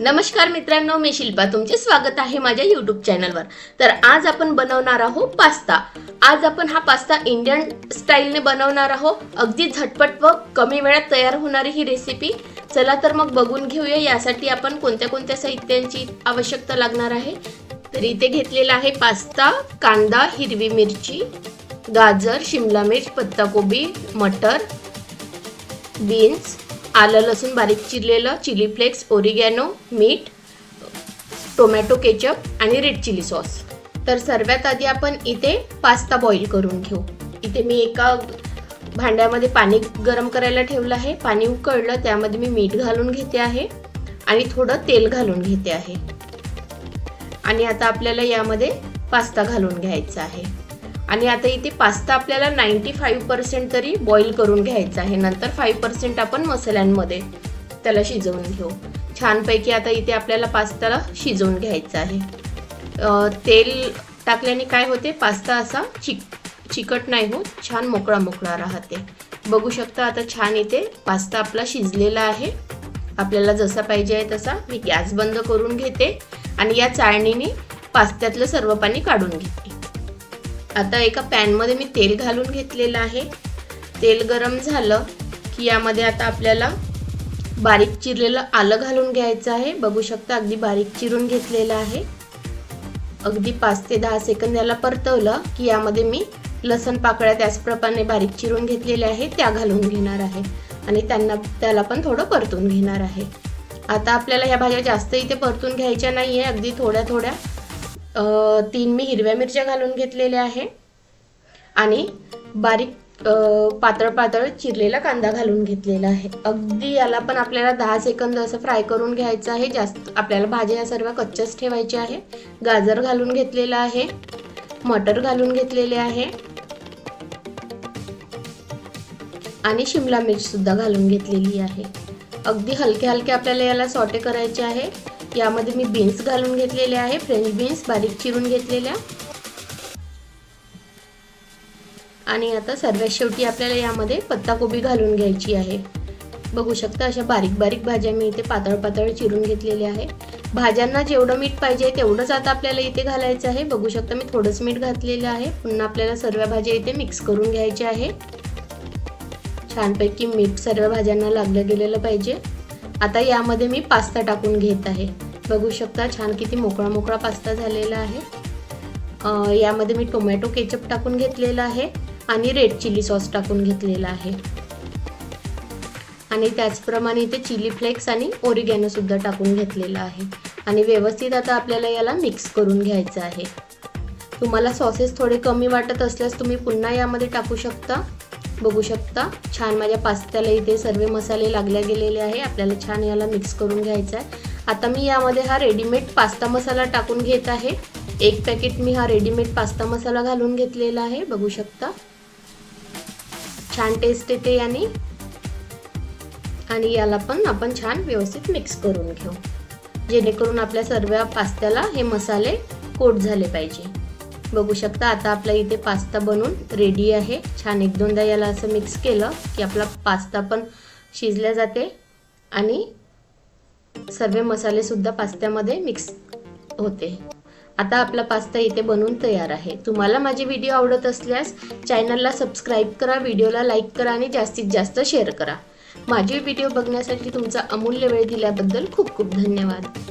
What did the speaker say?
नमस्कार मित्रांनो, मी शिल्पा तुमचे स्वागत आहे माझ्या YouTube चॅनलवर। तर आज आपण बनवणार आहोत पास्ता। आज आपण हा पास्ता इंडियन स्टाईलने बनवणार आहोत। अगदी झटपट व कमी वेळात तयार होणारी ही रेसिपी। चला तर मग बघून घेऊया यासाठी आपण कोणत्या साहित्यांची आवश्यकता लागणार आहे। तर इथे घेतलेला आहे पास्ता, कांदा, हिरवी मिरची, गाजर, शिमला मिर्च, पत्ताकोबी, मटर, बीन्स, आलं लसूण बारीक चिरलेलं, चिली फ्लेक्स, ओरिगॅनो, मीठ, टोमॅटो केचप आणि रेड चिली सॉस। तर सर्वात आधी आपण इथे पास्ता बॉईल करून घेऊ। इथे मी एका भांड्यामध्ये पाणी गरम करायला ठेवलं आहे। पाणी उकळलं त्यामध्ये मी मीठ घालून घेते आहे आणि थोडं तेल घालून घेते आहे। आणि आता आपल्याला यामध्ये पास्ता घालून घ्यायचा आहे। आणि आता इथे पास्ता आपल्याला 95% तरी बॉईल करून घ्यायचा आहे। नंतर 5% आपण मसाल्यांमध्ये त्याला शिजवून घेऊ। छानपैकी आता इथे आपल्याला पास्ताला शिजवून घ्यायचा आहे। तेल टाकल्याने काय होते, पास्ता असा चिकट नाही होत, छान मोकळा मोकळा राहते। बघू शकता आता छान इथे पास्ता आपला शिजलेला आहे। आपल्याला जसा पाहिजे आहे तसा। मी गॅस बंद करून घेते आणि या चाळणीने पास्त्यातलं सर्व पाणी काढून घेते। आता एका पॅन मध्ये मी तेल घालून घेतलेलं आहे। तेल गरम झालं की यामध्ये आता आपल्याला बारीक चिरलेलं आलं घालून घ्यायचं आहे। बघू शकता अगदी बारीक चिरून घेतलेलं आहे। अगदी 5 ते 10 सेकंद याला परतवलं की यामध्ये मी लसूण पाकळ्या त्याचप्रमाणे बारीक चिरून घेतलेल्या आहे त्या घालून घेणार आहे आणि त्याला पण थोडं परतून घेणार आहे। आता आपल्याला ह्या भाज्या जास्त इथे परतून घ्यायच्या नाहीये, अगदी थोड्या 3 मी हिरव्या मिरच्या घालून घेतलेल्या आहे आणि बारीक पातळ चिरलेला कांदा घालून घेतलेला आहे। अगदी याला पण आपल्याला 10 सेकंद असं फ्राय करून घ्यायचं आहे। जास्त आपल्याला भाज्या या सर्व कच्च्याच ठेवायच्या आहे। गाजर घालून घेतलेला आहे, मटर घालून घेतलेले आहे आणि शिमला मिर्च सुद्धा घालून घेतलेली आहे। अगदी हलके आपल्याला याला सॉटे करायचे आहे। यामध्ये मी बीन्स घालून घेतलेले आहे, फ्रेंच बीन्स बारीक चिरून घेतलेल्या। आणि आता सर्वात शेवटी आपल्याला यामध्ये पत्ताकोबी घालून घ्यायची आहे। बघू शकता अशा बारीक भाज्या मी इथे पातळ चिरून घेतलेल्या आहे। भाज्यांना जेवढं मीठ पाहिजे तेवढंच आता आपल्याला इथे घालायचं आहे। बघू शकता मी थोडंच मीठ घातलेलं आहे। पुन्हा आपल्याला सर्व भाज्या इथे मिक्स करून घ्यायच्या आहे। छानपैकी मीठ सर्व भाज्यांना लागलं गेलेलं पाहिजे। आता यामध्ये मी पास्ता टाकून घेत आहे। बघू शकता छान किती मोकळा पास्ता झालेला आहे। यामध्ये मी टोमॅटो केचप टाकून घेतलेला आहे आणि रेड चिली सॉस टाकून घेतलेला आहे आणि त्याचप्रमाणे इथे चिली फ्लेक्स आणि ओरिगॅनो सुद्धा टाकून घेतलेला आहे आणि व्यवस्थित आता आपल्याला याला मिक्स करून घ्यायचं आहे। तुम्हाला सॉसेस थोडे कमी वाटत असल्यास तुम्ही पुन्हा यामध्ये टाकू शकता। बघू शकता छान माझ्या पास्त्याला इथे सर्व मसाले लागले गेलेले आहे। आपल्याला छान याला मिक्स करून घ्यायचं आहे। आता मी यामध्ये हा रेडीमेड पास्ता मसाला टाकून घेत आहे। 1 पॅकेट मी हा रेडीमेड पास्ता मसाला घालून घेतलेला आहे। बघू शकता छान टेस्ट येते याने आणि याला पण आपण छान व्यवस्थित मिक्स करून घेऊ, जेणेकरून आपल्या सर्व पास्त्याला हे मसाले कोट झाले पाहिजे। बघू शकता आता आपला इथे पास्ता बनून रेडी आहे। छान 1-2दा याला असं मिक्स केलं की आपला पास्ता पण शिजला जाते आणि सर्व मसाले सुद्धा पास्त्यामध्ये मिक्स होते। आता आपला पास्ता इथे बनून तयार आहे। तुम्हाला माझे व्हिडिओ आवडत असल्यास चॅनलला सबस्क्राइब करा, व्हिडिओला लाईक करा आणि जास्तीत जास्त शेअर करा। माझे व्हिडिओ बघण्यासाठी तुमचा अमूल्य वेळ दिल्याबद्दल खूप धन्यवाद।